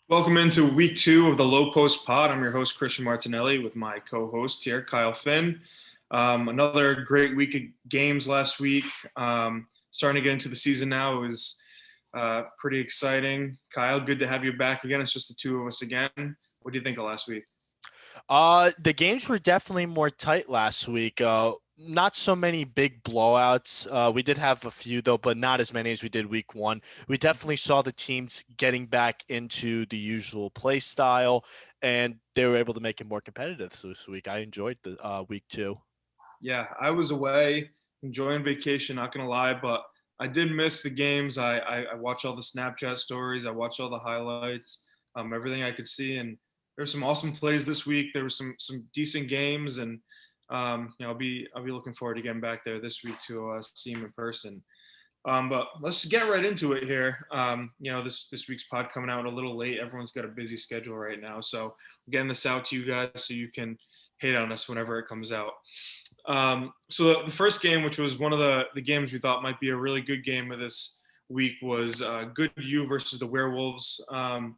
Welcome into week 2 of the Low Post Pod. I'm your host, Christian Martinelli, with my co-host here, Kyle Finn. Another great week of games last week. Starting to get into the season now. It was pretty exciting. Kyle, good to have you back again. It's just the two of us again. What do you think of last week? The games were definitely more tight last week. Not so many big blowouts. We did have a few though, but not as many as we did week one. We definitely saw the teams getting back into the usual play style, and they were able to make it more competitive this week. I enjoyed the week two. Yeah, I was away enjoying vacation, not going to lie, but I did miss the games. I watched all the Snapchat stories. I watched all the highlights, everything I could see. And there were some awesome plays this week. There were some decent games. And, I'll be looking forward to getting back there this week to see him in person. But let's just get right into it here. This week's pod coming out a little late. Everyone's got a busy schedule right now. So I'm getting this out to you guys so you can hate on us whenever it comes out. So the first game, which was one of the games we thought might be a really good game of this week, was Good U versus the Werewolves. I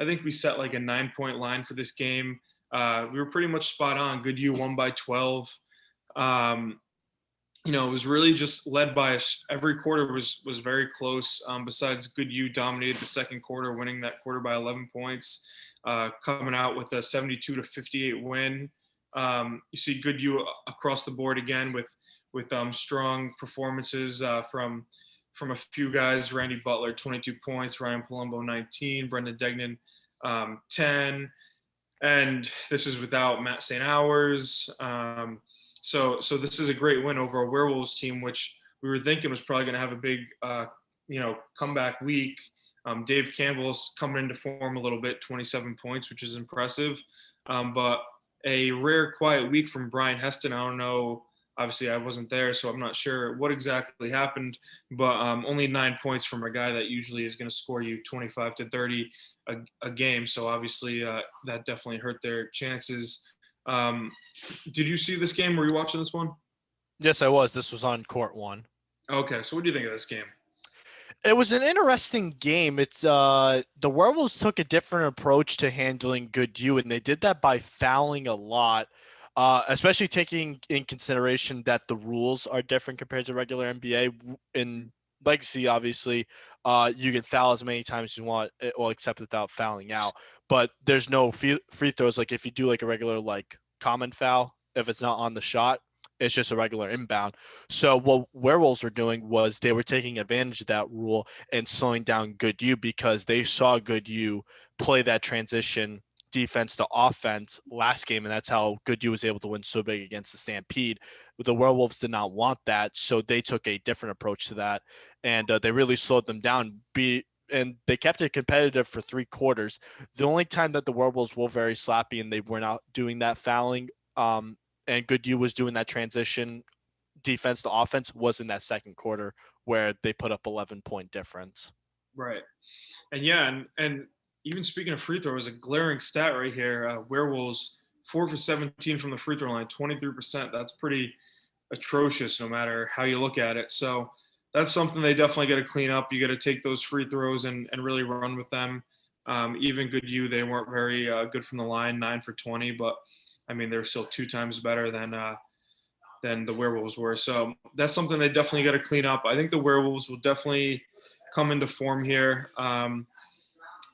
think we set like a 9-point line for this game. We were pretty much spot on. Good U won by 12. It was really just led by us. Every quarter was very close. Besides, Good U dominated the second quarter, winning that quarter by 11 points, coming out with a 72-58 win. You see Good U across the board again with strong performances from a few guys. Randy Butler 22 points, Ryan Palumbo 19, Brendan Degnan 10, and this is without Matt St. Hours. So this is a great win over a Werewolves team, which we were thinking was probably going to have a big comeback week. Dave Campbell's coming into form a little bit, 27 points, which is impressive. But a rare quiet week from Brian Heston. I don't know. Obviously, I wasn't there, so I'm not sure what exactly happened. But only 9 points from a guy that usually is going to score you 25 to 30 a game. So obviously, that definitely hurt their chances. Did you see this game? Were you watching this one? Yes, I was. This was on court one. Okay, so what do you think of this game? It was an interesting game. It's the Werewolves took a different approach to handling Good U, and they did that by fouling a lot, especially taking in consideration that the rules are different compared to regular NBA. In Legacy, obviously, you can foul as many times as you want, well, except without fouling out. But there's no free throws. Like if you do like a regular like common foul, if it's not on the shot, it's just a regular inbound. So what Werewolves were doing was they were taking advantage of that rule and slowing down Good U because they saw Good U play that transition defense to offense last game, and that's how Good U was able to win so big against the Stampede. The Werewolves did not want that, so they took a different approach to that, and they really slowed them down. And they kept it competitive for 3 quarters. The only time that the Werewolves were very slappy and they were not doing that fouling, and Good U was doing that transition defense to offense was in that second quarter where they put up 11-point difference. Right. And yeah, and even speaking of free throws, a glaring stat right here. Werewolves 4 for 17 from the free throw line, 23%. That's pretty atrocious, no matter how you look at it. So that's something they definitely got to clean up. You got to take those free throws and really run with them. Even Good U, they weren't very good from the line, 9 for 20, but I mean they're still 2 times better than the Werewolves were. So that's something they definitely got to clean up. I think the Werewolves will definitely come into form here.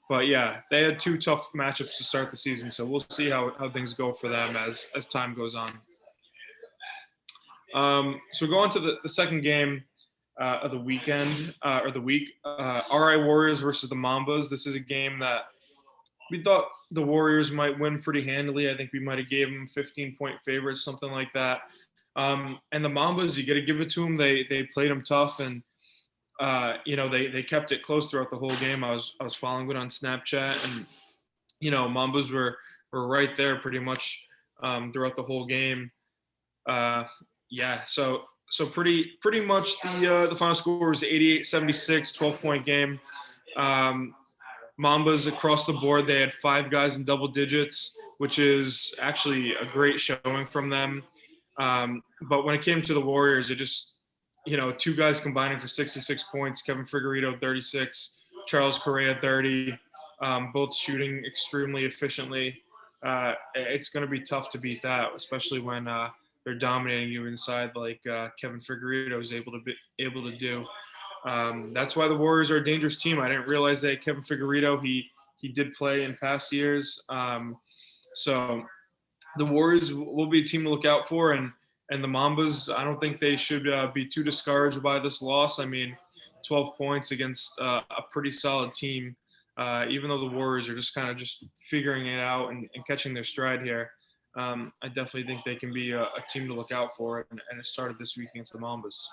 But yeah, they had 2 tough matchups to start the season, so we'll see how things go for them as time goes on. So going to the second game of the weekend or the week, RI Warriors versus the Mambas. This is a game that we thought the Warriors might win pretty handily. I think we might have gave them 15-point favorites, something like that. And the Mambas, you got to give it to them. They played them tough, and they kept it close throughout the whole game. I was following it on Snapchat, and Mambas were right there pretty much throughout the whole game. So pretty much the final score was 88-76, 12-point game. Mambas across the board, they had 5 guys in double digits, which is actually a great showing from them. But when it came to the Warriors, it just, 2 guys combining for 66 points, Kevin Figueredo 36, Charles Correa 30. both shooting extremely efficiently. It's going to be tough to beat that, especially when they're dominating you inside, like Kevin Figueredo is able to do. That's why the Warriors are a dangerous team. I didn't realize that Kevin Figueredo he did play in past years. So the Warriors will be a team to look out for, and the Mambas. I don't think they should be too discouraged by this loss. I mean, 12 points against a pretty solid team. Even though the Warriors are just kind of just figuring it out and catching their stride here, I definitely think they can be a team to look out for. And it started this week against the Mambas.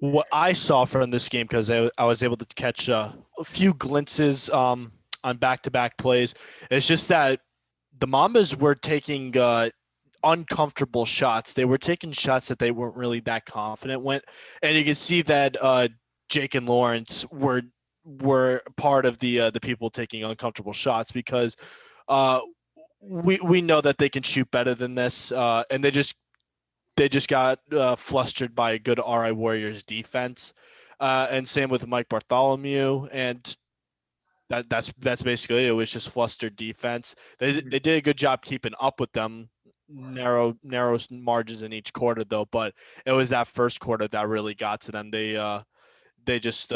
What I saw from this game, because I was able to catch a few glimpses on back-to-back plays, it's just that the Mambas were taking uncomfortable shots. They were taking shots that they weren't really that confident with, and you can see that Jake and Lawrence were part of the people taking uncomfortable shots, because we know that they can shoot better than this, and they just got flustered by a good RI Warriors defense, and same with Mike Bartholomew, and that's basically it. It was just flustered defense. They did a good job keeping up with them, narrow margins in each quarter though, but it was that first quarter that really got to them. They just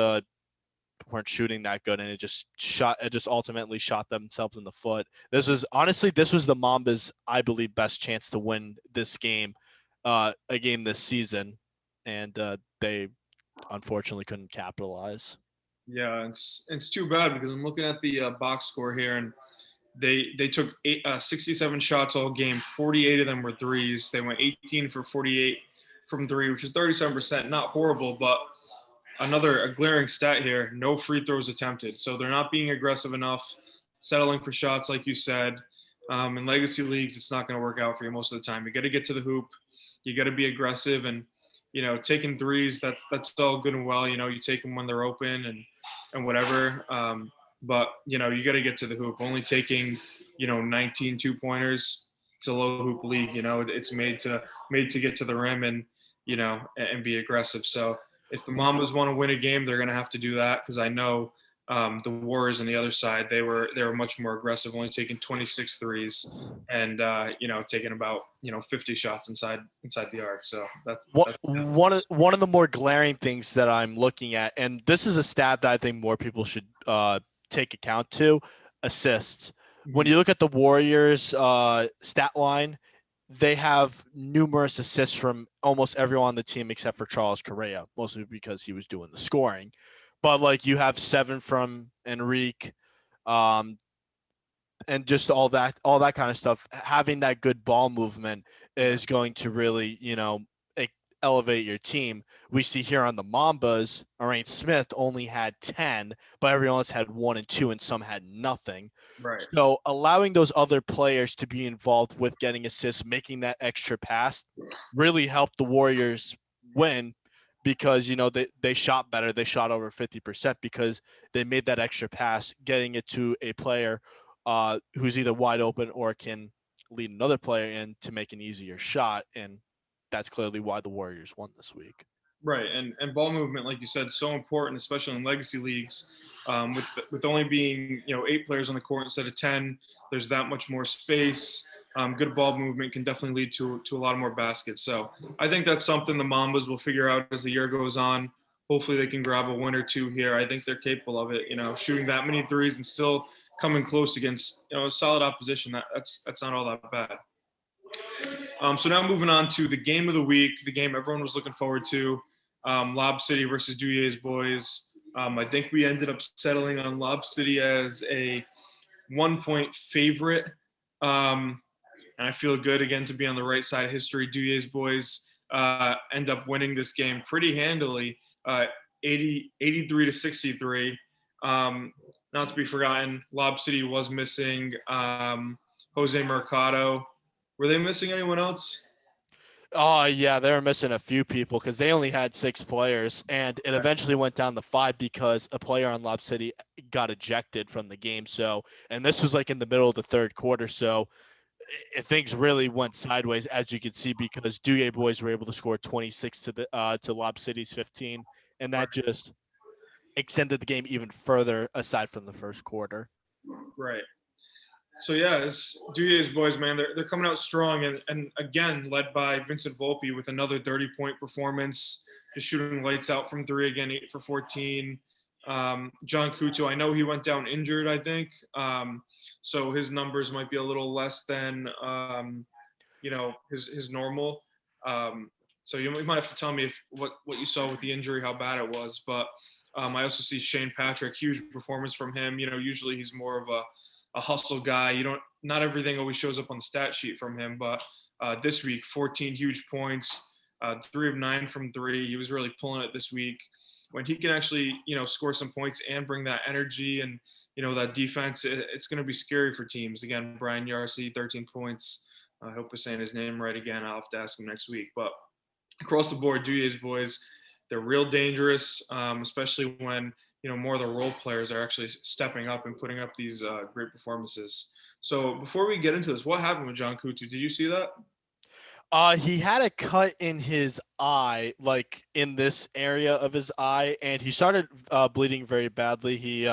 weren't shooting that good, and it just ultimately shot themselves in the foot. This was the Mambas, I believe, best chance to win this game, a game this season, and they unfortunately couldn't capitalize. Yeah, it's too bad because I'm looking at the box score here, and they took 67 shots all game. 48 of them were threes. They went 18 for 48 from three, which is 37%. Not horrible, but a glaring stat here: no free throws attempted. So they're not being aggressive enough, settling for shots, like you said. In legacy leagues, it's not going to work out for you most of the time. You got to get to the hoop. You got to be aggressive, and taking threes. That's all good and well. You take them when they're open and whatever. But you got to get to the hoop. Only taking 19 2-pointers. It's a low hoop league. It's made to get to the rim and be aggressive. So if the Mambas want to win a game, they're going to have to do that, because I know the Warriors on the other side, they were much more aggressive, only taking 26 threes and taking about 50 shots inside the arc. So that's one of the more glaring things that I'm looking at, and this is a stat that I think more people should take account to: assists. When you look at the Warriors stat line, they have numerous assists from almost everyone on the team except for Charles Correa, mostly because he was doing the scoring. But like, you have 7 from Enrique, and just all that kind of stuff. Having that good ball movement is going to really, elevate your team. We see here on the Mambas, Arain Smith only had 10, but everyone else had 1 and 2, and some had nothing. right. So allowing those other players to be involved with getting assists, making that extra pass, really helped the Warriors win, because they shot better. They shot over 50% because they made that extra pass, getting it to a player who's either wide open or can lead another player in to make an easier shot. And that's clearly why the Warriors won this week. Right, and ball movement, like you said, so important, especially in legacy leagues. With only being 8 players on the court instead of 10, there's that much more space. Good ball movement can definitely lead to a lot more baskets. So I think that's something the Mambas will figure out as the year goes on. Hopefully they can grab a win or two here. I think they're capable of it. Shooting that many threes and still coming close against solid opposition. That's not all that bad. So now moving on to the game of the week, the game everyone was looking forward to, Lob City versus Duyer's boys. I think we ended up settling on Lob City as a 1-point favorite. And I feel good, again, to be on the right side of history. Duyer's boys end up winning this game pretty handily, 83 to 63. Not to be forgotten, Lob City was missing Jose Mercado. Were they missing anyone else? Oh, yeah, they were missing a few people because they only had 6 players, and it eventually went down to 5 because a player on Lob City got ejected from the game. So, and this was like in the middle of the third quarter. So things really went sideways, as you can see, because Duye boys were able to score 26 to Lob City's 15, and that just extended the game even further aside from the first quarter. Right. So yeah, it's Duyer's boys, man. They're coming out strong, and again led by Vincent Volpe with another 30-point performance, just shooting lights out from three again, 8 for 14. John Kuto, I know he went down injured, I think, so his numbers might be a little less than his normal. So you might have to tell me what you saw with the injury, how bad it was. But I also see Shane Patrick, huge performance from him. Usually he's more of a hustle guy. Not everything always shows up on the stat sheet from him, but this week, 14 huge points, 3 of 9 from three. He was really pulling it this week. When he can actually, score some points and bring that energy and, that defense, it's going to be scary for teams. Again, Brian Yarcy, 13 points. I hope we're saying his name right again. I'll have to ask him next week. But across the board, Duyer's boys, they're real dangerous, especially when more of the role players are actually stepping up and putting up these great performances. So before we get into this, what happened with John Kutu? Did you see that? He had a cut in his eye, like in this area of his eye, and he started bleeding very badly. He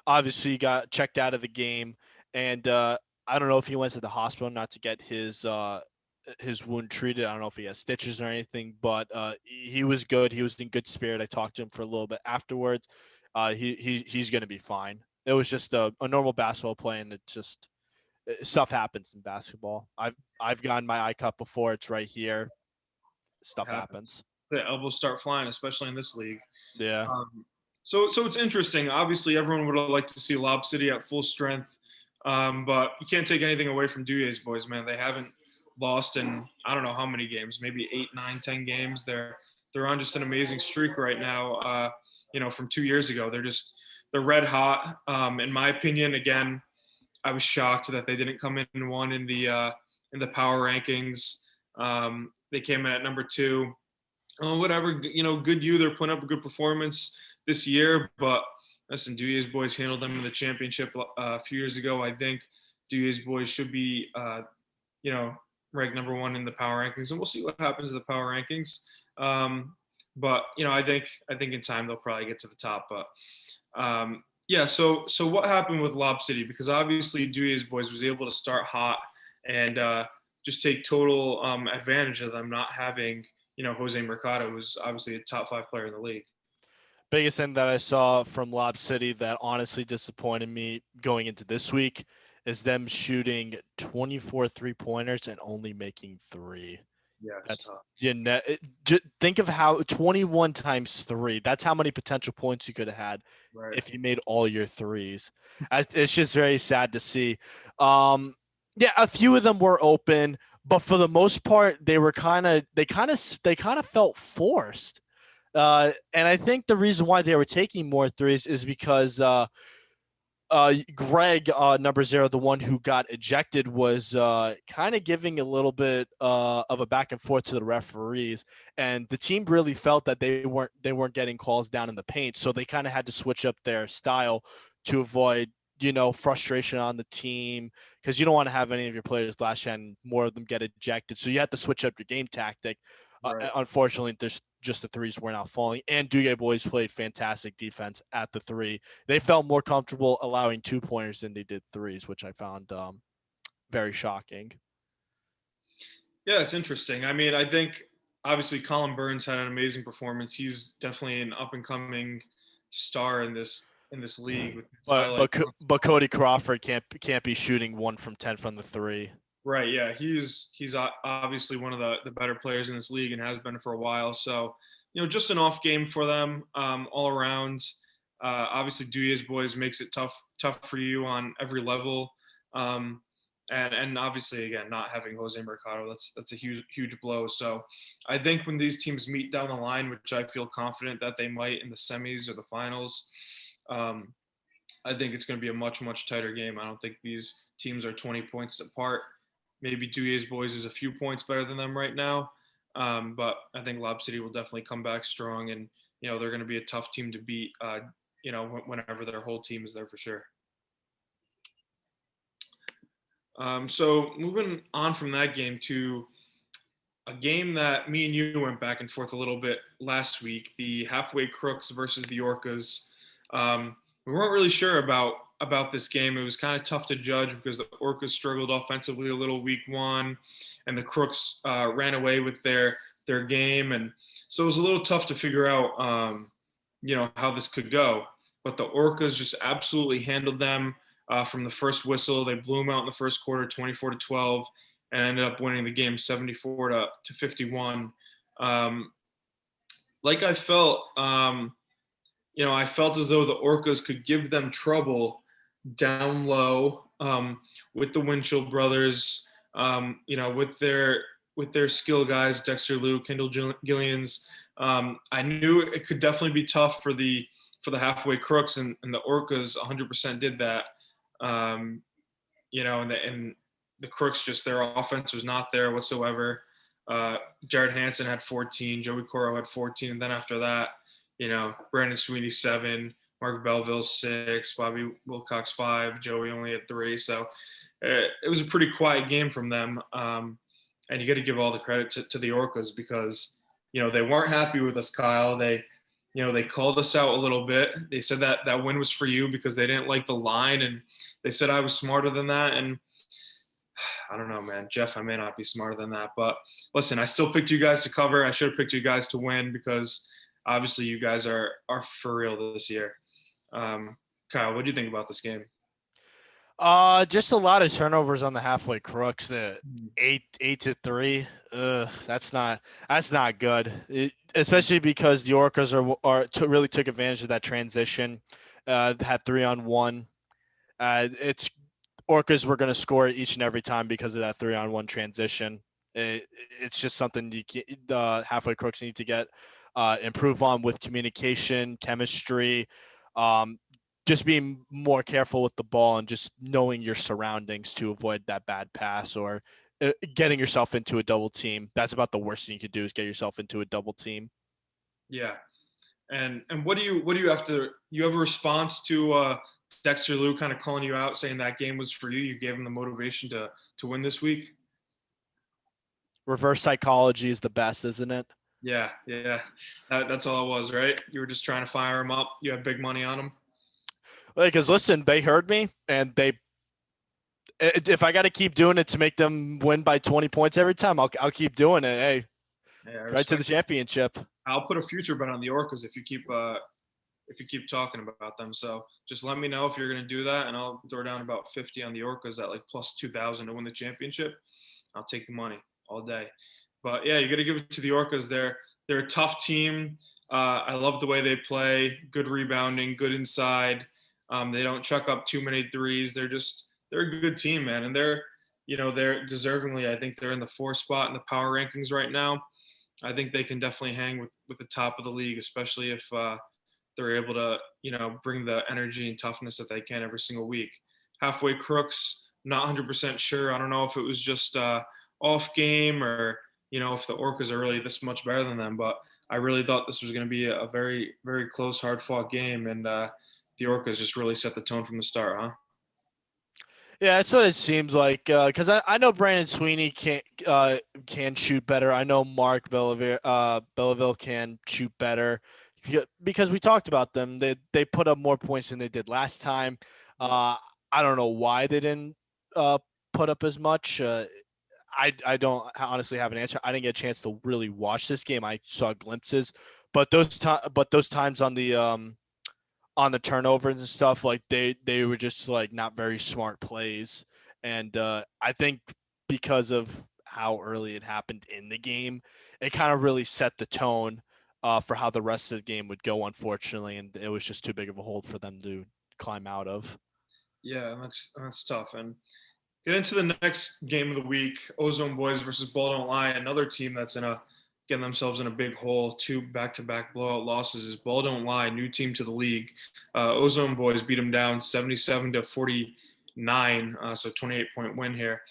obviously got checked out of the game, and I don't know if he went to the hospital not to get his wound treated. I don't know if he has stitches or anything, but he was good. He was in good spirit. I talked to him for a little bit afterwards. He's going to be fine. It was just a normal basketball play, and it just stuff happens in basketball. I've gotten my eye cut before. It's right here. Stuff happens. The elbows start flying, especially in this league. Yeah. So it's interesting. Obviously, everyone would have liked to see Lob City at full strength, but you can't take anything away from Duyer's boys, man. They haven't lost in I don't know how many games, maybe 8, 9, 10 games. They're on just an amazing streak right now. From 2 years ago, they're red hot. In my opinion, again, I was shocked that they didn't come in and won in the power rankings. They came in at number 2. Whatever, good you. They're putting up a good performance this year, but listen, Duyer's boys handled them in the championship a few years ago. I think Duyer's boys should be, ranked number 1 in the power rankings, and we'll see what happens to the power rankings. But I think in time they'll probably get to the top. But yeah, so what happened with Lob City? Because obviously Duyer's boys was able to start hot and just take total advantage of them not having, Jose Mercado, who's obviously a top 5 player in the league. Biggest thing that I saw from Lob City that honestly disappointed me going into this week is them shooting 24 3-pointers and only making 3. Yeah, That's tough. think of how 21 times 3. That's how many potential points you could have had if you made all your threes. It's just very sad to see. Yeah, a few of them were open, but for the most part, they kind of felt forced. And I think the reason why they were taking more threes is because Greg, number 0, the one who got ejected, was kind of giving a little bit of a back and forth to the referees, and the team really felt that they weren't getting calls down in the paint, so they kind of had to switch up their style to avoid frustration on the team, because you don't want to have any of your players last year and more of them get ejected, so you have to switch up your game tactic. Unfortunately, just the threes were not falling, and Duyer's boys played fantastic defense at the 3. They felt more comfortable allowing 2-pointers than they did threes, which I found very shocking. Yeah, it's interesting. I mean, I think obviously Colin Burns had an amazing performance. He's definitely an up and coming star in this league. But Cody Crawford can't be shooting 1 from 10 from the 3. Right. Yeah. He's obviously one of the better players in this league and has been for a while. So, just an off game for them all around. Obviously, Duyer's boys makes it tough for you on every level. And obviously, again, not having Jose Mercado, that's a huge blow. So I think when these teams meet down the line, which I feel confident that they might in the semis or the finals, I think it's going to be a much, much tighter game. I don't think these teams are 20 points apart. Maybe Duyer's boys is a few points better than them right now. But I think Lob City will definitely come back strong, and, they're going to be a tough team to beat, whenever their whole team is there for sure. So moving on from that game to a game that me and you went back and forth a little bit last week, the Halfway Crooks versus the Orcas. We weren't really sure about this game. It was kind of tough to judge because the Orcas struggled offensively a little week one, and the Crooks ran away with their game, and so it was a little tough to figure out, how this could go. But the Orcas just absolutely handled them from the first whistle. They blew them out in the first quarter, 24-12, and ended up winning the game 74 to 51. Um, like I felt, I felt as though the Orcas could give them trouble down low with the Winchell brothers, with their skill guys, Dexter Lou, Kendall Gillians. I knew it could definitely be tough for the halfway crooks, and the Orcas 100% did that. And the crooks, just their offense was not there whatsoever. Jared Hansen had 14, Joey Coro had 14, and then after that, Brandon Sweeney 7, Mark Belleville 6, Bobby Wilcox 5, Joey only had 3. So it was a pretty quiet game from them. And you got to give all the credit to the Orcas because, they weren't happy with us, Kyle. They called us out a little bit. They said that win was for you because they didn't like the line, and they said I was smarter than that. And I don't know, man. Jeff, I may not be smarter than that. But listen, I still picked you guys to cover. I should have picked you guys to win because obviously you guys are for real this year. Kyle, what do you think about this game? Just a lot of turnovers on the halfway crooks. The 8-3. That's not good. Especially because the Orcas really took advantage of that transition. Had 3-on-1. It's Orcas were going to score each and every time because of that 3-on-1 transition. It's just something the halfway crooks need to get improve on with communication, chemistry, just being more careful with the ball and just knowing your surroundings to avoid that bad pass or getting yourself into a double team. That's about the worst thing you could do is get yourself into a double team. Yeah. And what do you have to you have a response to Dexter Lou kind of calling you out saying that game was for you? You gave him the motivation to win this week? Reverse psychology is the best, isn't it? Yeah, yeah. That's all it was, right? You were just trying to fire him up. You had big money on him. Because listen, they heard me, and if I got to keep doing it to make them win by 20 points every time, I'll keep doing it. Hey, Yeah, I right to the respect it. championship. I'll put a future bet on the Orcas if you keep talking about them. So just let me know if you're going to do that, and I'll throw down about 50 on the Orcas at like plus 2,000 to win the championship. I'll take the money all day. But yeah, you got to give it to the Orcas. They're a tough team. I love the way they play. Good rebounding, good inside. They don't chuck up too many threes. They're a good team, man, and they're deservingly. I think they're in the 4th spot in the power rankings right now. I think they can definitely hang with the top of the league, especially if they're able to, bring the energy and toughness that they can every single week. Halfway crooks, not 100% sure. I don't know if it was just off game or, if the Orcas are really this much better than them, but I really thought this was going to be a very, very close, hard fought game. And the Orcas just really set the tone from the start, huh? Yeah, that's what it seems like. Because I know Brandon Sweeney can shoot better. I know Mark Belleville can shoot better because we talked about them. They put up more points than they did last time. I don't know why they didn't put up as much. I don't honestly have an answer. I didn't get a chance to really watch this game. I saw glimpses, but those times on the turnovers and stuff, like they were just like not very smart plays. And I think because of how early it happened in the game, it kind of really set the tone for how the rest of the game would go, unfortunately. And it was just too big of a hold for them to climb out of. Yeah, that's tough. And get into the next game of the week: Ozone Boys versus Ball Don't Lie. Another team that's getting themselves in a big hole. 2 back-to-back blowout losses is Ball Don't Lie, new team to the league. Ozone Boys beat them down 77-49, so 28-point win here.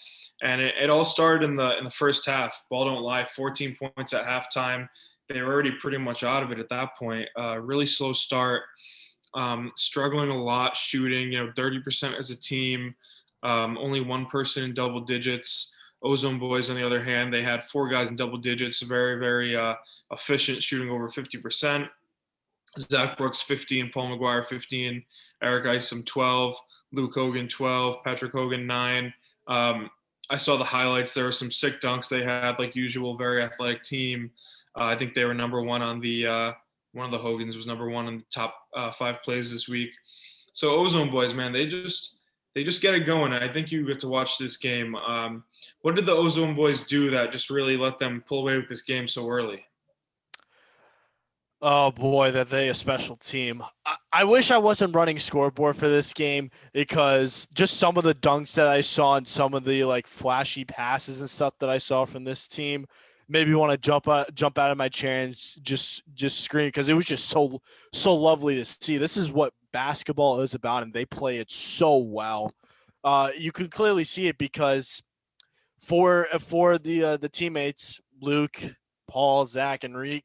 And it all started in the first half. Ball Don't Lie, 14 points at halftime. They were already pretty much out of it at that point. Really slow start. Struggling a lot shooting, 30% as a team. Only one person in double digits. Ozone Boys, on the other hand, they had 4 guys in double digits, very, very efficient, shooting over 50%. Zach Brooks 15, Paul McGuire 15, Eric Isom 12, Luke Hogan 12, Patrick Hogan 9. I saw the highlights. There were some sick dunks they had, like usual, very athletic team. I think they were number one on the one of the Hogans was number one in the top 5 plays this week. So Ozone Boys, man, they just get it going. I think you get to watch this game. What did the Ozone Boys do that just really let them pull away with this game so early? Oh boy, that they a special team. I wish I wasn't running scoreboard for this game because just some of the dunks that I saw and some of the like flashy passes and stuff that I saw from this team made me want to jump out of my chair and just scream because it was just so lovely to see. This is what basketball is about, and they play it so well. You can clearly see it because for the teammates Luke, Paul, Zach, and Reek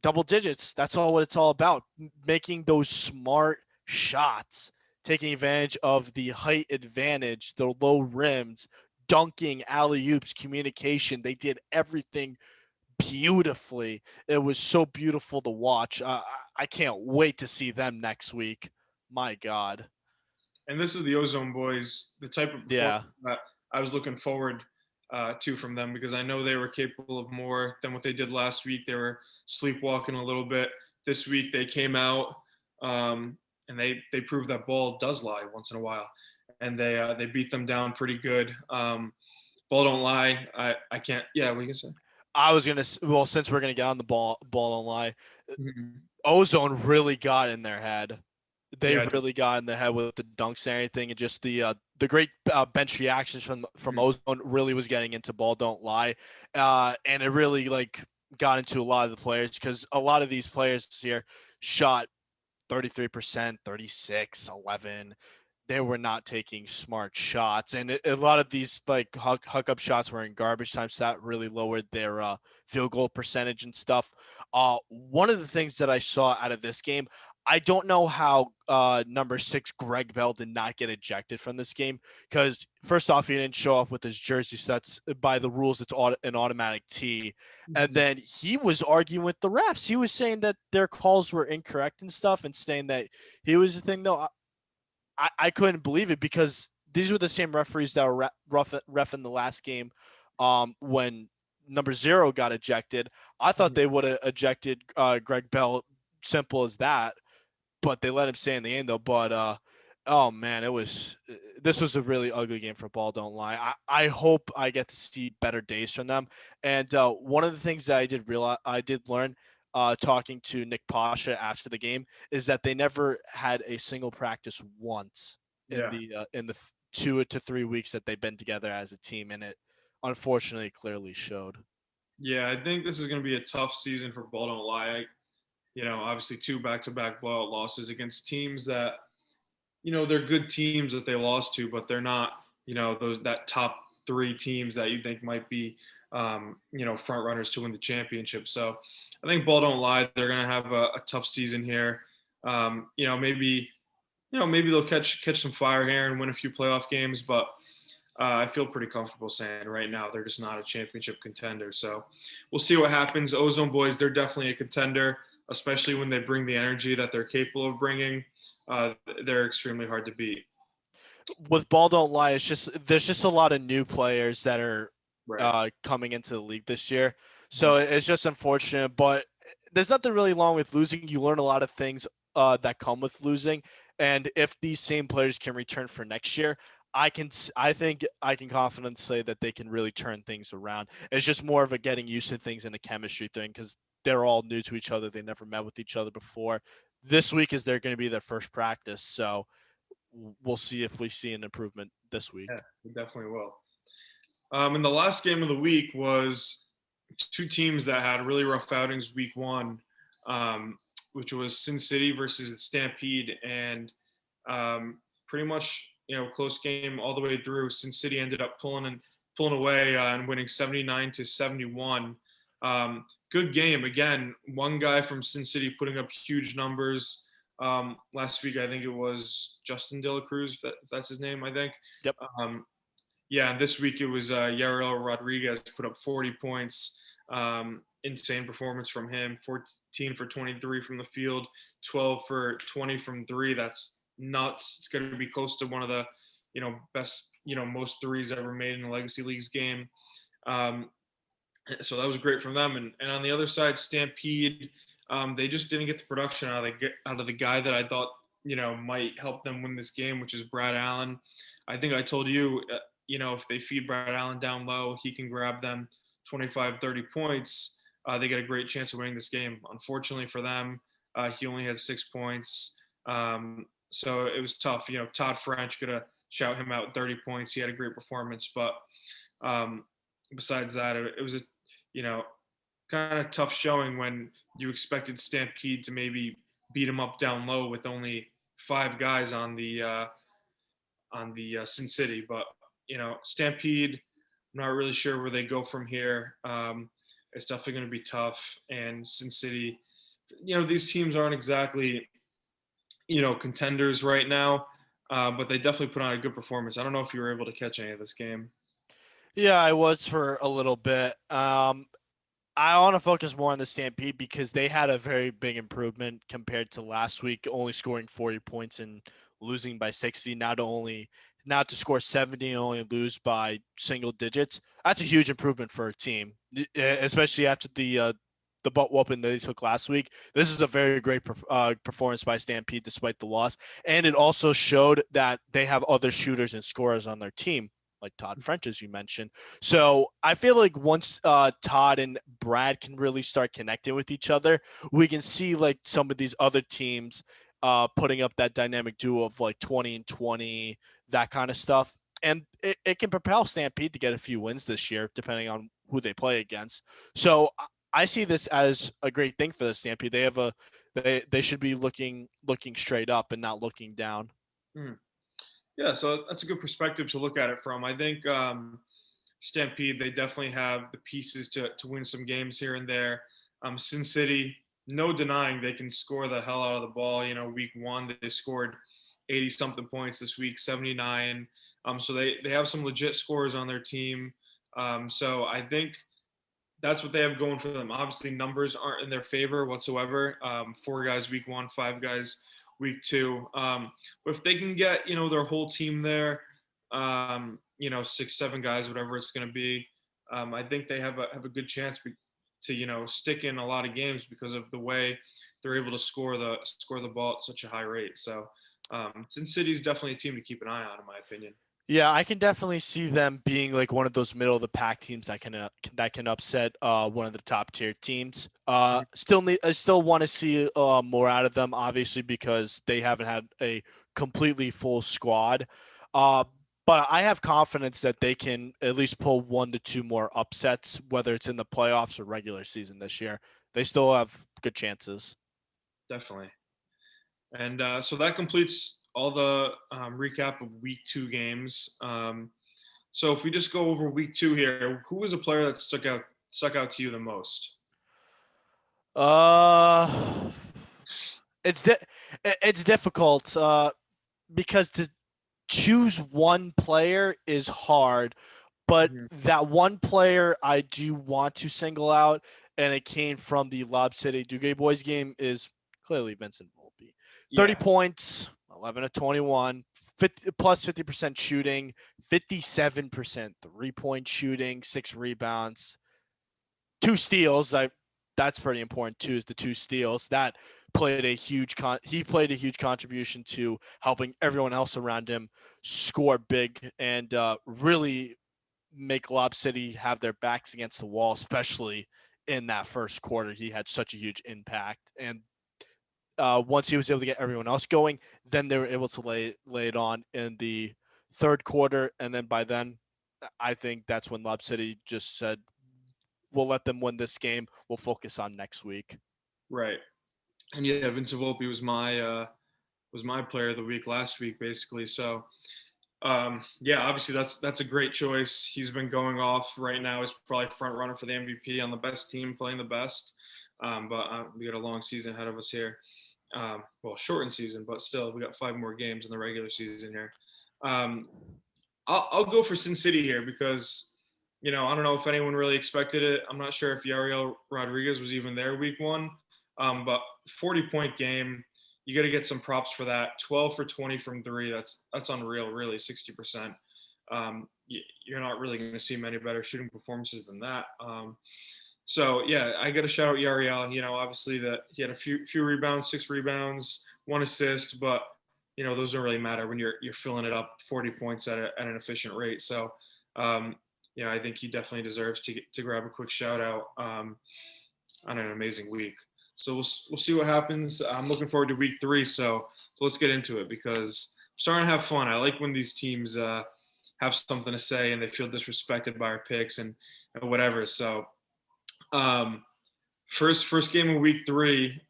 double digits. That's all what it's all about. Making those smart shots, taking advantage of the height advantage, the low rims, dunking, alley oops, communication. They did everything beautifully. It was so beautiful to watch. I can't wait to see them next week. My God. And this is the Ozone Boys, the type of Yeah. performance that I was looking forward to from them because I know they were capable of more than what they did last week. They were sleepwalking a little bit. This week they came out and they proved that ball does lie once in a while, and they beat them down pretty good. Ball don't lie. I can't. Yeah, what you can say. I was gonna. Well, since we're gonna get on the ball and lie, Mhm. Ozone really got in their head. They Yeah, really got in the head with the dunks and everything, and just the great bench reactions from mhm. Ozone really was getting into ball don't lie, and it really like got into a lot of the players because a lot of these players here shot 33%, 36, 11. They were not taking smart shots. And a lot of these like huck up shots were in garbage time. So that really lowered their field goal percentage and stuff. One of the things that I saw out of this game, I don't know how number 6 Greg Bell did not get ejected from this game because first off, he didn't show up with his jersey. So that's by the rules, it's an automatic T. And Mhm. then he was arguing with the refs. He was saying that their calls were incorrect and stuff and saying that he was the thing, though. I couldn't believe it because these were the same referees that were ref in the last game when number 0 got ejected. I thought Mhm. they would have ejected Greg Bell, simple as that, but they let him stay in the end, though. But oh man, this was a really ugly game for Ball Don't Lie. I hope I get to see better days from them. And one of the things that I did learn talking to Nick Pasha after the game is that they never had a single practice once Yeah. in the 2 to 3 weeks that they've been together as a team, and it unfortunately clearly showed. Yeah, I think this is going to be a tough season for Ball Don't Lie. Obviously 2 back-to-back blowout losses against teams that they're good teams that they lost to, but they're not, those that top 3 teams that you think might be, front runners to win the championship. So I think Ball Don't Lie. They're going to have a tough season here. Maybe, maybe they'll catch some fire here and win a few playoff games, but I feel pretty comfortable saying right now they're just not a championship contender. So we'll see what happens. Ozone Boys, they're definitely a contender, especially when they bring the energy that they're capable of bringing. They're extremely hard to beat. With Ball Don't Lie, there's just a lot of new players that are Right. coming into the league this year. Mhm. So it's just unfortunate, but there's nothing really wrong with losing. You learn a lot of things that come with losing, and if these same players can return for next year, I think I can confidently say that they can really turn things around. It's just more of a getting used to things and a chemistry thing because they're all new to each other. They never met with each other before. This week is they're going to be their first practice, so we'll see if we see an improvement this Yeah, week. we definitely will. And the last game of the week was 2 teams that had really rough outings week 1, um, which was Sin City versus Stampede, and pretty much close game all the way through. Sin City ended up pulling away and winning 79-71. Good game again. One guy from Sin City putting up huge numbers. Last week, I think it was Justin De La Cruz, if that's his name, I think. Yep. Um, yeah, this week it was Yarel Rodriguez put up 40 points. Insane performance from him. 14 for 23 from the field, 12 for 20 from three. That's nuts. It's going to be close to one of the, best, most threes ever made in the Legacy Leagues game. Um, so that was great from them. And on the other side, Stampede, they just didn't get the production out of the guy that I thought, might help them win this game, which is Brad Allen. I think I told you, if they feed Brad Allen down low, he can grab them 25, 30 points. They get a great chance of winning this game. Unfortunately for them, he only had 6 points. So it was tough. Todd French could have shout him out 30 points. He had a great performance, but besides that, it was a kind of tough showing when you expected Stampede to maybe beat him up down low with only 5 guys on the Sin City. But Stampede, I'm not really sure where they go from here. It's definitely going to be tough. And Sin City, these teams aren't exactly contenders right now, but they definitely put on a good performance. I don't know if you were able to catch any of this game. Yeah, I was for a little bit. I want to focus more on the Stampede because they had a very big improvement compared to last week, only scoring 40 points and losing by 60. Not to score 70 and only lose by single digits. That's a huge improvement for a team, especially after the butt whooping that they took last week. This is a very great performance by Stampede despite the loss, and it also showed that they have other shooters and scorers on their team, like Todd French, as you mentioned. So I feel like once Todd and Brad can really start connecting with each other, we can see like some of these other teams putting up that dynamic duo of like 20 and 20, that kind of stuff. And it can propel Stampede to get a few wins this year, depending on who they play against. So I see this as a great thing for the Stampede. They should be looking straight up and not looking down. Mm. Yeah, so that's a good perspective to look at it from. I think Stampede, they definitely have the pieces to win some games here and there. Sin City, no denying they can score the hell out of the ball. Week one, they scored 80 something points this week, 79. So they have some legit scores on their team. So I think that's what they have going for them. Obviously, numbers aren't in their favor whatsoever. 4 guys week one, 5 guys week two. But if they can get their whole team there, 6, 7 guys, whatever it's going to be, I think they have a good chance to stick in a lot of games because of the way they're able to score the ball at such a high rate. So Sin City is definitely a team to keep an eye on, in my opinion. Yeah, I can definitely see them being like one of those middle of the pack teams that can upset one of the top tier teams. I still want to see more out of them, obviously, because they haven't had a completely full squad. Uh, but I have confidence that they can at least pull 1 to 2 more upsets, whether it's in the playoffs or regular season this year. They still have good chances. Definitely. And so that completes all the recap of week 2 games. So if we just go over week 2 here, who was a player that stuck out to you the most? Uh, it's it's difficult because to choose one player is hard, but Mm-hmm. that one player I do want to single out, and it came from the Lob City Dugue Boys game, is clearly Vincent Volpe. 30 Yeah, points, 11 to 21, 50% shooting, 57% 3-point shooting, 6 rebounds, 2 steals. That's pretty important too. Is the 2 steals that he played a huge contribution to helping everyone else around him score big and really make Lob City have their backs against the wall, especially in that first quarter. He had such a huge impact, and once he was able to get everyone else going, then they were able to lay it on in the third quarter, and then by then, I think that's when Lob City just said, "We'll let them win this game. We'll focus on next week." right. And yeah, Vincent Volpe was my player of the week last week, basically. So yeah, obviously that's a great choice. He's been going off right now. He's probably front runner for the MVP on the best team, playing the best. But we got a long season ahead of us here. Well, shortened season, but still, we got 5 more games in the regular season here. Um, I'll go for Sin City here because I don't know if anyone really expected it. I'm not sure if Yariel Rodriguez was even there week one, but 40-point game. You got to get some props for that. 12 for 20 from three. That's unreal, really, 60%. You're not really going to see many better shooting performances than that. So yeah, I got to shout out Yariel. Obviously that he had a few rebounds, 6 rebounds, 1 assist, but those don't really matter when you're filling it up 40 points at an efficient rate. So um, I think he definitely deserves to grab a quick shout out on an amazing week. So we'll see what happens. I'm looking forward to week 3. So let's get into it because I'm starting to have fun. I like when these teams have something to say and they feel disrespected by our picks and whatever. So um, first game of week 3,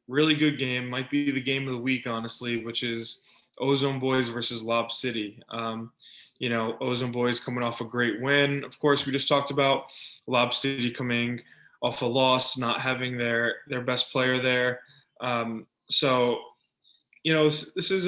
really good game. Might be the game of the week, honestly, which is Ozone Boys versus Lob City. Ozone Boys coming off a great win. Of course, we just talked about Lob City coming off a loss, not having their best player there. So this is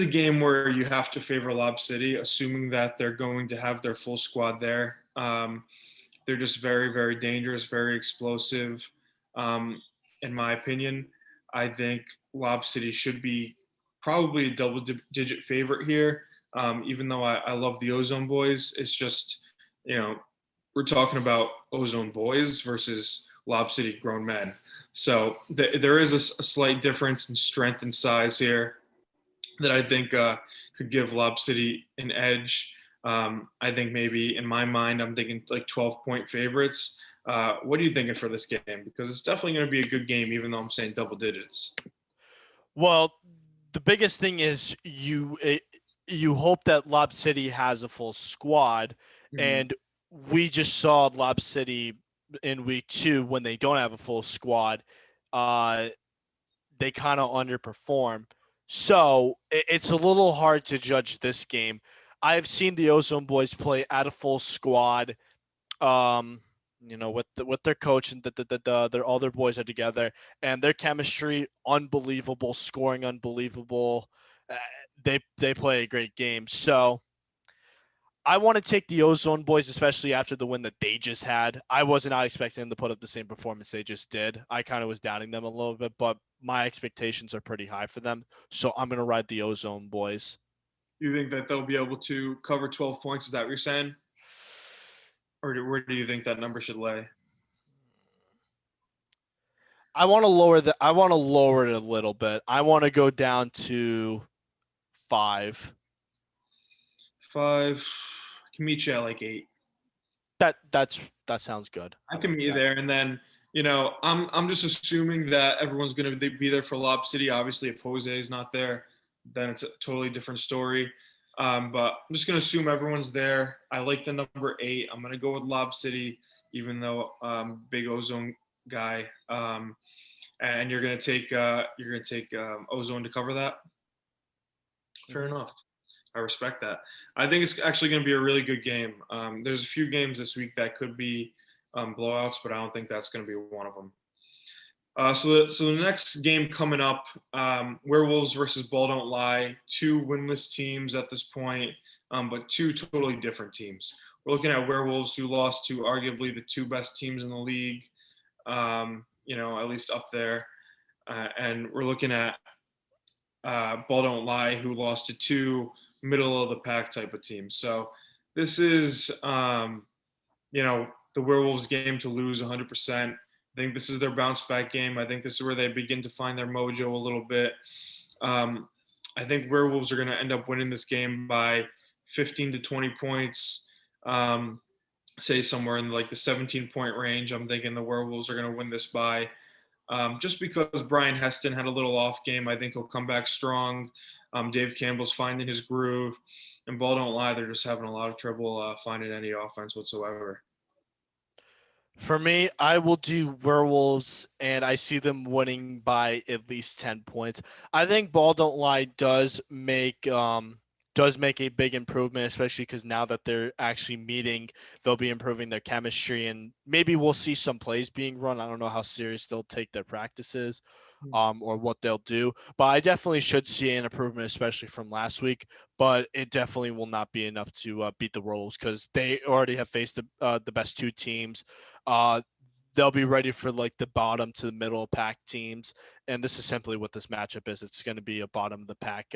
a game where you have to favor Lob City, assuming that they're going to have their full squad there. They're just very, very dangerous, very explosive. In my opinion, I think Lob City should be probably a double-digit favorite here. Even though I love the Ozone Boys, it's just, we're talking about Ozone Boys versus Lob City grown men. So there is a slight difference in strength and size here that I think could give Lob City an edge. I think maybe in my mind, I'm thinking like 12-point favorites. What are you thinking for this game? Because it's definitely going to be a good game, even though I'm saying double digits. Well, the biggest thing is you hope that Lob City has a full squad, and we just saw Lob City in week 2 when they don't have a full squad. They kind of underperform. So it's a little hard to judge this game. I've seen the Ozone Boys play at a full squad, with their coach and their all their boys are together, and their chemistry unbelievable, scoring unbelievable. They play a great game. So I want to take the Ozone Boys, especially after the win that they just had. I was not expecting them to put up the same performance they just did. I kind of was doubting them a little bit, but my expectations are pretty high for them. So I'm going to ride the Ozone Boys. You think that they'll be able to cover 12 points? Is that what you're saying? Or where do you think that number should lay? I want to lower it a little bit. I want to go down to 5. 5. I can meet you at like 8. That sounds good. I can meet you there, and then I'm just assuming that everyone's going to be there for Lob City. Obviously, if Jose is not there, then it's a totally different story. But I'm just going to assume everyone's there. I like the number 8. I'm going to go with Lob City, even though big Ozone guy. And you're going to take Ozone to cover that. Fair enough. I respect that. I think it's actually going to be a really good game. There's a few games this week that could be blowouts, but I don't think that's going to be one of them. So the next game coming up, Werewolves versus Ball Don't Lie. 2 winless teams at this point, but 2 totally different teams. We're looking at Werewolves, who lost to arguably the 2 best teams in the league, at least up there. And we're looking at Ball Don't Lie, who lost to 2 middle of the pack type of teams. So this is, the Werewolves game to lose 100%. I think this is their bounce back game. I think this is where they begin to find their mojo a little bit. I think Werewolves are going to end up winning this game by 15 to 20 points, say somewhere in like the 17-point range. I'm thinking the Werewolves are going to win this by. Just because Brian Heston had a little off game, I think he'll come back strong. Dave Campbell's finding his groove, and Ball Don't Lie, they're just having a lot of trouble finding any offense whatsoever. For me, I will do Werewolves, and I see them winning by at least 10 points. I think Ball Don't Lie does make does make a big improvement, especially because now that they're actually meeting, they'll be improving their chemistry, and maybe we'll see some plays being run. I don't know how serious they'll take their practices, or what they'll do, but I definitely should see an improvement, especially from last week. But it definitely will not be enough to beat the Wolves because they already have faced the best two teams. They'll be ready for like the bottom to the middle pack teams, and this is simply what this matchup is. It's going to be a bottom of the pack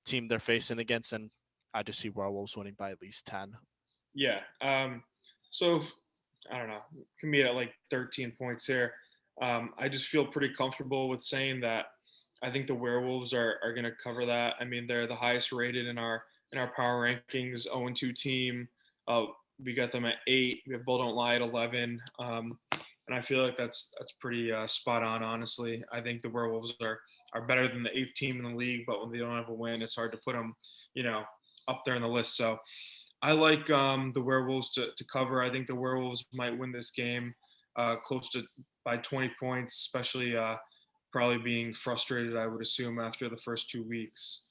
team they're facing against, and I just see Werewolves winning by at least 10. Yeah. So I don't know, can be at like 13 points here. I just feel pretty comfortable with saying that I think the Werewolves are going to cover that. I mean, they're the highest rated in our power rankings, 0-2 team. We got them at 8. We have Bull Don't Lie at 11. And I feel like that's pretty spot on, honestly. I think the Werewolves are better than the 8th team in the league, but when they don't have a win, it's hard to put them, up there in the list. So I like the Werewolves to cover. I think the Werewolves might win this game close to by 20 points, especially probably being frustrated, I would assume, after the first 2 weeks.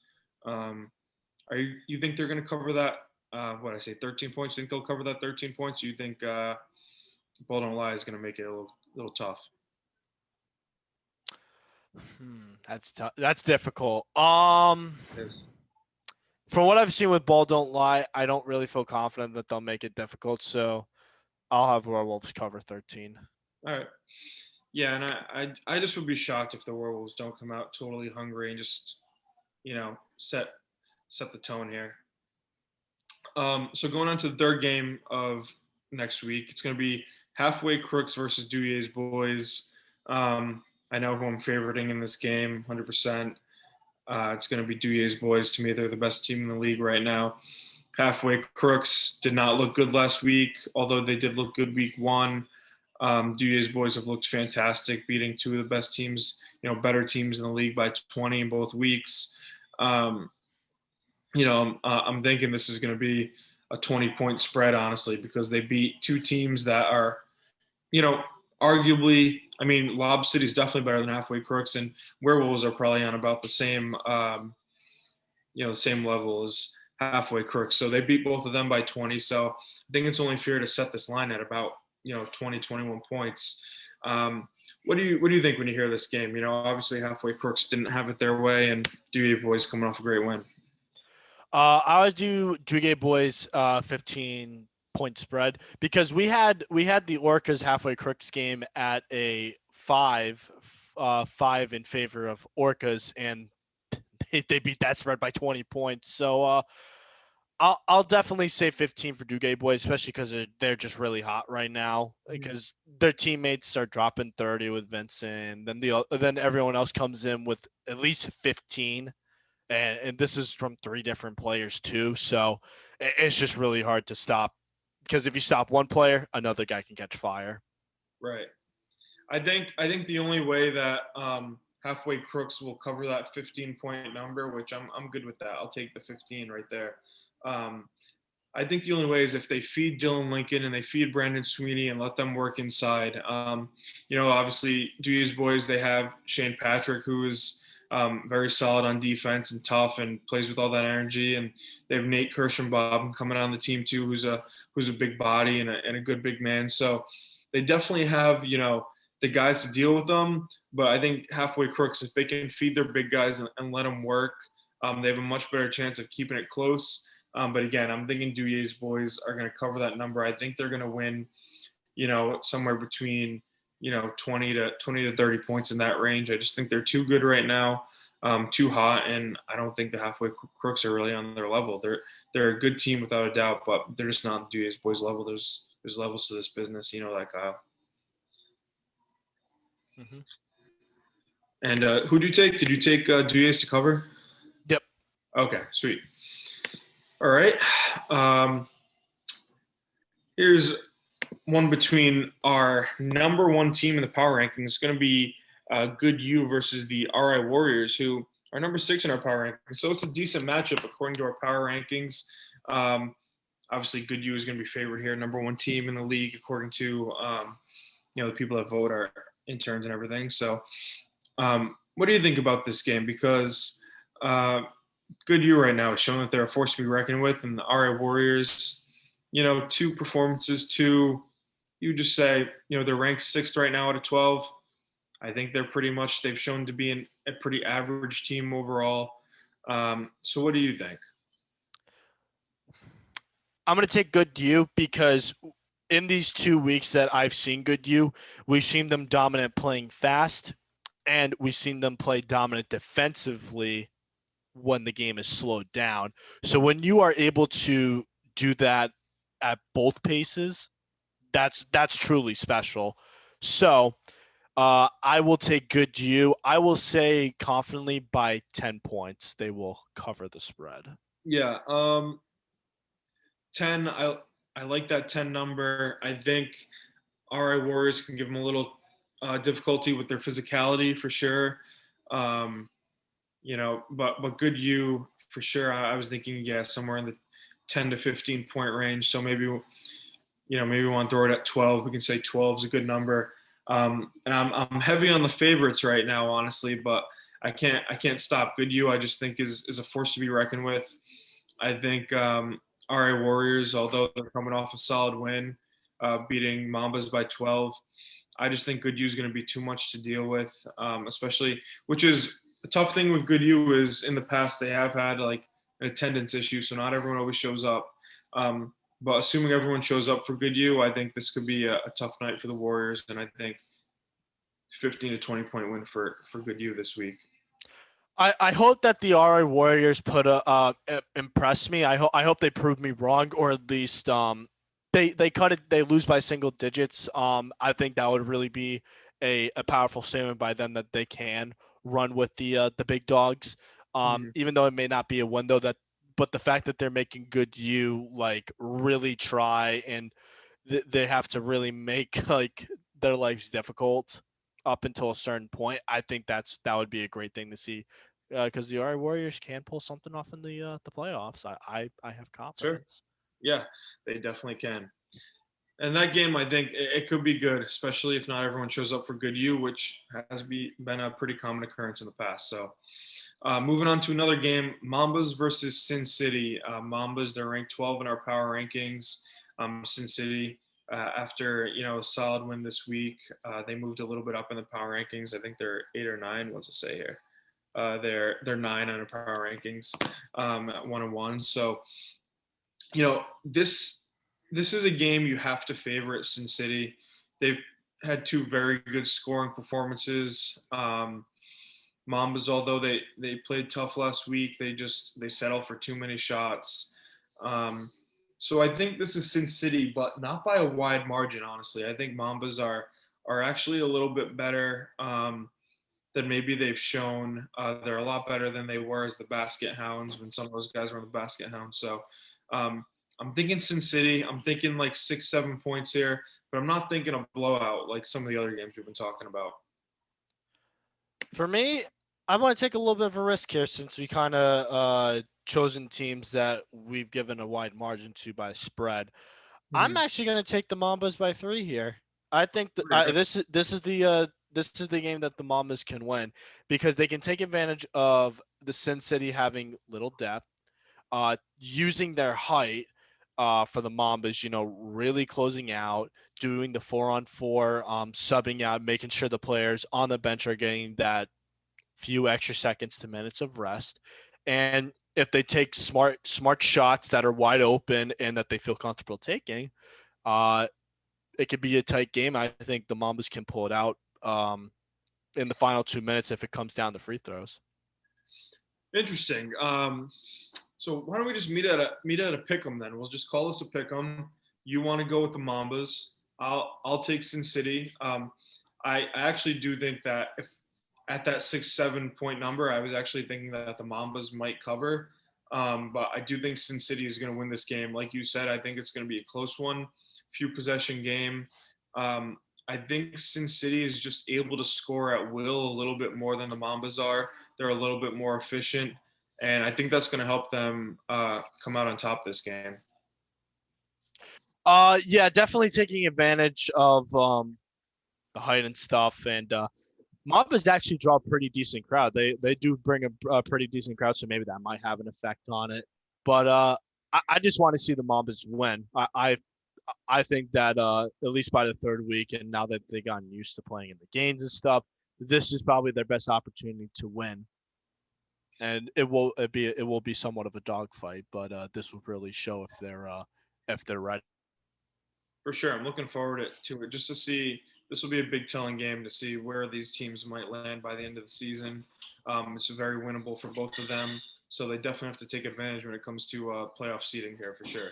You think they're going to cover that? What I say, 13 points? You think they'll cover that 13 points? You think Bull Don't Lie is going to make it a little tough? That's tough. That's difficult. Yes. From what I've seen with Ball Don't Lie, I don't really feel confident that they'll make it difficult. So I'll have Werewolves cover 13. All right. Yeah, and I just would be shocked if the Werewolves don't come out totally hungry and just set the tone here. So going on to the third game of next week, it's going to be Halfway Crooks versus Duyer's Boys. I know who I'm favoriting in this game, 100%. It's going to be Duyer's Boys. To me, they're the best team in the league right now. Halfway Crooks did not look good last week, although they did look good week 1. Duyer's Boys have looked fantastic, beating 2 of the best teams, better teams in the league by 20 in both weeks. I'm thinking this is going to be a 20-point spread, honestly, because they beat 2 teams that are, arguably, I mean, Lob City's definitely better than Halfway Crooks, and Werewolves are probably on about the same, the same level as Halfway Crooks. So they beat both of them by 20. So I think it's only fair to set this line at about 20, 21 points. What do you think when you hear this game? Obviously Halfway Crooks didn't have it their way, and Dewey Boys coming off a great win. I would do Dewey Boys 15-point spread because we had the Orcas Halfway Crooks game at a 5 in favor of Orcas, and they beat that spread by 20 points. So I'll definitely say 15 for Dugay Boys, especially because they're just really hot right now. Because their teammates are dropping 30 with Vincent, then everyone else comes in with at least 15, and this is from 3 different players too. So it's just really hard to stop, because if you stop one player, another guy can catch fire. Right. I think the only way that Halfway Crooks will cover that 15-point number, which I'm good with that. I'll take the 15 right there. I think the only way is if they feed Dylan Lincoln and they feed Brandon Sweeney and let them work inside. Obviously, Dewey's Boys, they have Shane Patrick, who is very solid on defense and tough and plays with all that energy. And they have Nate Kirschenbaum coming on the team too, who's a big body and a good big man. So they definitely have, the guys to deal with them. But I think Halfway Crooks, if they can feed their big guys and let them work, they have a much better chance of keeping it close. But again, I'm thinking Dewey's Boys are going to cover that number. I think they're going to win, somewhere between, 20 to 30 points in that range. I just think they're too good right now, too hot, and I don't think the Halfway Crooks are really on their level. They're a good team without a doubt, but they're just not Dewey's Boys level. There's levels to this business, that, Kyle. Mm-hmm. And who do you take? Did you take Dewey's to cover? Yep. Okay, sweet. All right. Here's one between our number 1 team in the power rankings. It's going to be Good U versus the RI Warriors, who are number 6 in our power rankings. So it's a decent matchup according to our power rankings. Obviously, Good U is going to be favored here, number 1 team in the league according to the people that vote, our interns and everything. So what do you think about this game? Because Good you right now is showing that they're a force to be reckoned with, and the RA Warriors, two performances, you just say, they're ranked sixth right now out of 12. I think they've shown to be a pretty average team overall. So what do you think? I'm going to take Good U because in these 2 weeks that I've seen Good U, we've seen them dominant playing fast, and we've seen them play dominant defensively when the game is slowed down. So when you are able to do that at both paces, that's truly special. So I will take Good U. I will say confidently by 10 points they will cover the spread. Yeah, 10. I like that 10 number. I think RA Warriors can give them a little difficulty with their physicality for sure. Um, but good you for sure. I was thinking, yeah, somewhere in the 10 to 15 point range. So maybe we want to throw it at 12. We can say 12 is a good number. And I'm heavy on the favorites right now, honestly, but I can't stop good you. I just think is a force to be reckoned with. I think RA Warriors, although they're coming off a solid win, beating Mambas by 12, I just think Good U is going to be too much to deal with, especially, which is the tough thing with Good U is in the past they have had like an attendance issue, so not everyone always shows up. But assuming everyone shows up for Good U, I think this could be a tough night for the Warriors, and I think 15 to 20 point win for Good U this week. I hope that the RA Warriors impress me. I hope they prove me wrong, or at least they cut it, they lose by single digits. I think that would really be a powerful statement by them that they can run with the big dogs. Mm-hmm. Even though it may not be a win though, that but the fact that they're making Good U like really try, and they have to really make like their lives difficult up until a certain point. I think that would be a great thing to see because the RA Warriors can pull something off in the playoffs. I have Sure. confidence. Yeah, they definitely can. And that game, I think it could be good, especially if not everyone shows up for Good U, which has been a pretty common occurrence in the past. So, moving on to another game, Mambas versus Sin City. Mambas, they're ranked 12 in our power rankings. Sin City, after a solid win this week, they moved a little bit up in the power rankings. I think they're 8 or 9. What's it say here? They're 9 on our power rankings at 1-1. So this is a game you have to favor at Sin City. They've had two very good scoring performances. Mambas, although they played tough last week, they settle for too many shots. Um, so I think this is Sin City, but not by a wide margin. Honestly, I think Mambas are actually a little bit better than maybe they've shown. They're a lot better than they were as the Basket Hounds when some of those guys were in the Basket Hounds. So um, I'm thinking Sin City. I'm thinking like 6, 7 points here, but I'm not thinking a blowout like some of the other games we've been talking about. For me, I want to take a little bit of a risk here since we kind of chosen teams that we've given a wide margin to by spread. I'm Mm-hmm. actually going to take the Mambas by 3 here. I think this is the game that the Mambas can win because they can take advantage of the Sin City having little depth, using their height for the Mambas. Really closing out, doing the 4-on-4, subbing out, making sure the players on the bench are getting that few extra seconds to minutes of rest, and if they take smart shots that are wide open and that they feel comfortable taking, uh, it could be a tight game. I think the Mambas can pull it out in the final 2 minutes if it comes down to free throws. Interesting. So why don't we just meet at a pick'em then? We'll just call this a pick'em. You want to go with the Mambas? I'll take Sin City. I actually do think that if at that 6, 7 point number, I was actually thinking that the Mambas might cover. But I do think Sin City is going to win this game. Like you said, I think it's going to be a close one, few possession game. Um, I think Sin City is just able to score at will a little bit more than the Mambas are. They're a little bit more efficient, and I think that's going to help them come out on top this game. Yeah, definitely taking advantage of the height and stuff, and Mambas actually draw a pretty decent crowd. They do bring a pretty decent crowd, so maybe that might have an effect on it. But I just want to see the Mambas win. I think that at least by the third week, and now that they've gotten used to playing in the games and stuff, this is probably their best opportunity to win. And it will be somewhat of a dogfight, but this will really show if they're ready. For sure, I'm looking forward to it just to see. This will be a big telling game to see where these teams might land by the end of the season. It's very winnable for both of them, so they definitely have to take advantage when it comes to playoff seeding here for sure.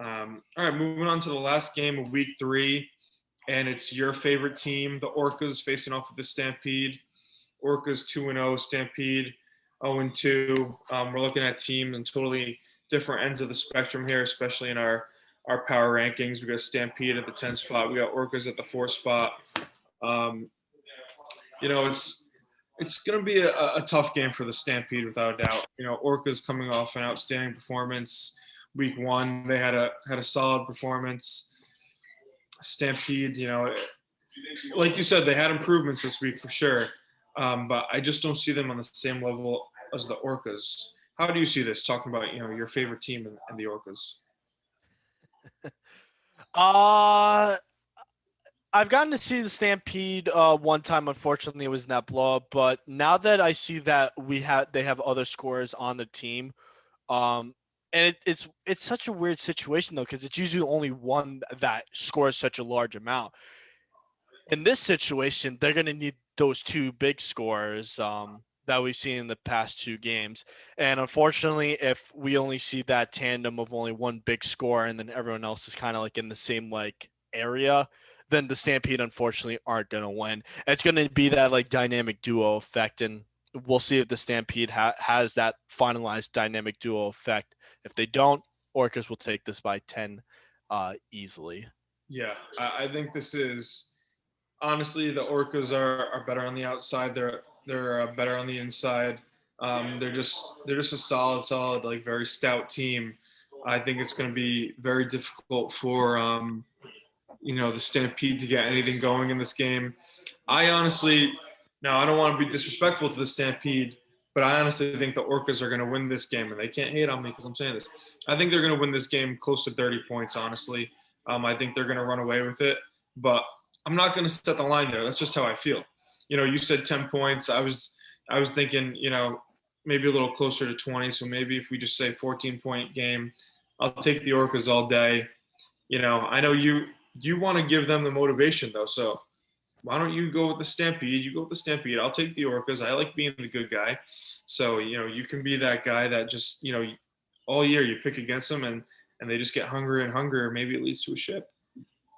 All right, moving on to the last game of week 3, and it's your favorite team, the Orcas, facing off with the Stampede. Orcas 2-0, Stampede 0-2. We're looking at teams in totally different ends of the spectrum here, especially in our power rankings. We got Stampede at the 10 spot. We got Orcas at the 4 spot. It's going to be a tough game for the Stampede without a doubt. Orcas coming off an outstanding performance. Week 1, they had a solid performance. Stampede, like you said, they had improvements this week for sure. But I just don't see them on the same level as the Orcas. How do you see this? Talking about your favorite team and the Orcas. I've gotten to see the Stampede one time. Unfortunately, it was in that blow up. But now that I see that they have other scorers on the team, and it's such a weird situation though, because it's usually only one that scores such a large amount. In this situation, they're going to need those 2 big scorers that we've seen in the past 2 games. And unfortunately, if we only see that tandem of only one big score and then everyone else is kind of like in the same like area, then the Stampede unfortunately aren't going to win. It's going to be that like dynamic duo effect, and we'll see if the Stampede has that finalized dynamic duo effect. If they don't, Orcas will take this by 10 easily. Yeah, I think this is honestly the Orcas are better on the outside. They're better on the inside. They're just a solid like very stout team. I think it's going to be very difficult for the Stampede to get anything going in this game. I honestly, now I don't want to be disrespectful to the Stampede, but I honestly think the Orcas are going to win this game, and they can't hate on me because I'm saying this. I think they're going to win this game close to 30 points, honestly. I think they're going to run away with it, but I'm not going to set the line there. That's just how I feel. You said 10 points. I was thinking, maybe a little closer to 20. So maybe if we just say 14-point game, I'll take the Orcas all day. I know you want to give them the motivation though. So why don't you go with the Stampede? You go with the Stampede. I'll take the Orcas. I like being the good guy. So, you can be that guy that just, all year you pick against them and they just get hungrier and hungrier. Maybe it leads to a ship.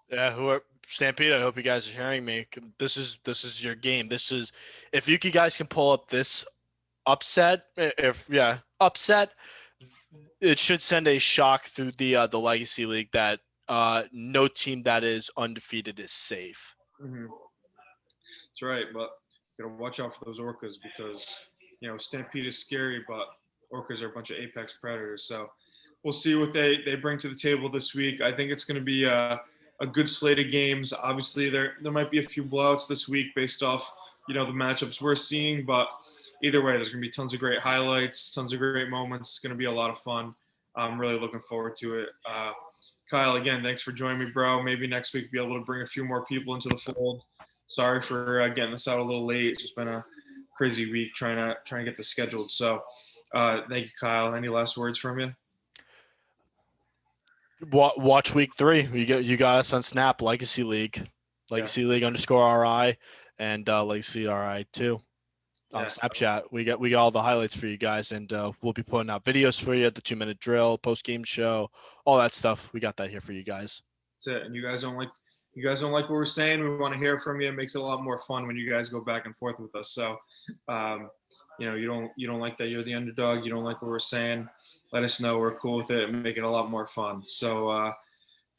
Yeah, Stampede, I hope you guys are hearing me. This is your game. This is, if you guys can pull up this upset, upset, it should send a shock through the Legacy League that no team that is undefeated is safe. Mm-hmm. That's right, but you gotta watch out for those Orcas because Stampede is scary, but Orcas are a bunch of apex predators. So we'll see what they bring to the table this week. I think it's going to be a good slate of games. Obviously, there might be a few blowouts this week based off the matchups we're seeing, but either way, there's going to be tons of great highlights, tons of great moments. It's going to be a lot of fun. I'm really looking forward to it. Kyle, again, thanks for joining me, bro. Maybe next week be able to bring a few more people into the fold. Sorry for getting this out a little late. It's just been a crazy week trying to get this scheduled. So thank you, Kyle. Any last words from you? Watch week 3. You got us on Snap, Legacy League _RI, and Legacy RI 2 on Snapchat. We got all the highlights for you guys, and we'll be putting out videos for you, the 2-minute drill, post game show, all that stuff. We got that here for you guys. That's it. And you guys don't like what we're saying, we want to hear from you. It makes it a lot more fun when you guys go back and forth with us. So you don't like that you're the underdog, you don't like what we're saying, let us know. We're cool with it and make it a lot more fun. So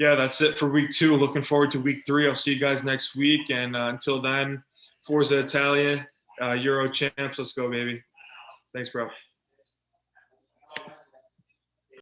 that's it for week 2. Looking forward to week 3. I'll see you guys next week, and until then, Forza Italia, Euro champs. Let's go, baby. Thanks, bro.